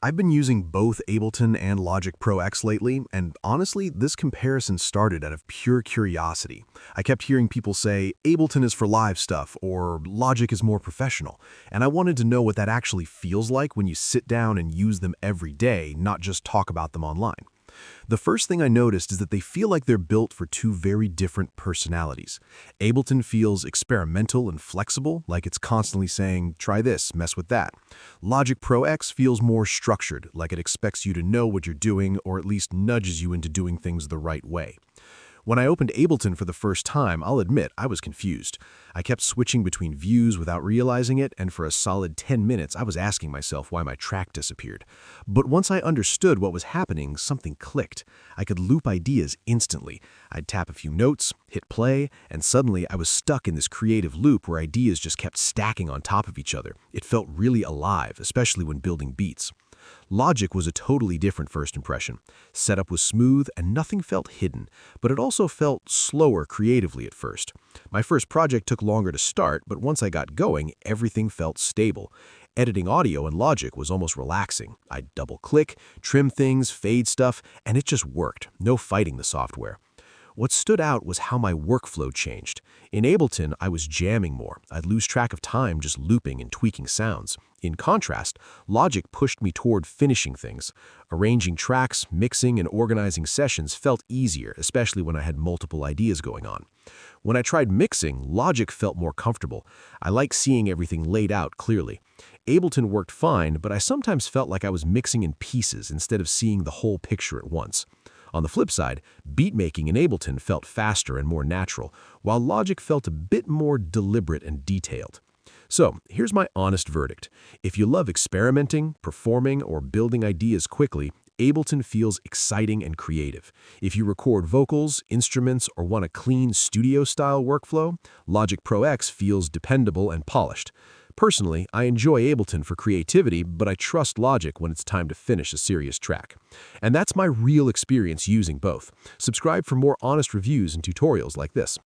I've been using both Ableton and Logic Pro X lately, and honestly, this comparison started out of pure curiosity. I kept hearing people say, Ableton is for live stuff, or Logic is more professional, and I wanted to know what that actually feels like when you sit down and use them every day, not just talk about them online. The first thing I noticed is that they feel like they're built for two very different personalities. Ableton feels experimental and flexible, like it's constantly saying, try this, mess with that. Logic Pro X feels more structured, like it expects you to know what you're doing or at least nudges you into doing things the right way. When I opened Ableton for the first time, I'll admit I was confused. I kept switching between views without realizing it, and for a solid 10 minutes I was asking myself why my track disappeared. But once I understood what was happening, something clicked. I could loop ideas instantly. I'd tap a few notes, hit play, and suddenly I was stuck in this creative loop where ideas just kept stacking on top of each other. It felt really alive, especially when building beats. Logic was a totally different first impression. Setup was smooth and nothing felt hidden, but it also felt slower creatively at first. My first project took longer to start, but once I got going, everything felt stable. Editing audio in Logic was almost relaxing. I'd double-click, trim things, fade stuff, and it just worked. No fighting the software. What stood out was how my workflow changed. In Ableton, I was jamming more. I'd lose track of time just looping and tweaking sounds. In contrast, Logic pushed me toward finishing things. Arranging tracks, mixing, and organizing sessions felt easier, especially when I had multiple ideas going on. When I tried mixing, Logic felt more comfortable. I like seeing everything laid out clearly. Ableton worked fine, but I sometimes felt like I was mixing in pieces instead of seeing the whole picture at once. On the flip side, beatmaking in Ableton felt faster and more natural, while Logic felt a bit more deliberate and detailed. So, here's my honest verdict. If you love experimenting, performing, or building ideas quickly, Ableton feels exciting and creative. If you record vocals, instruments, or want a clean studio-style workflow, Logic Pro X feels dependable and polished. Personally, I enjoy Ableton for creativity, but I trust Logic when it's time to finish a serious track. And that's my real experience using both. Subscribe for more honest reviews and tutorials like this.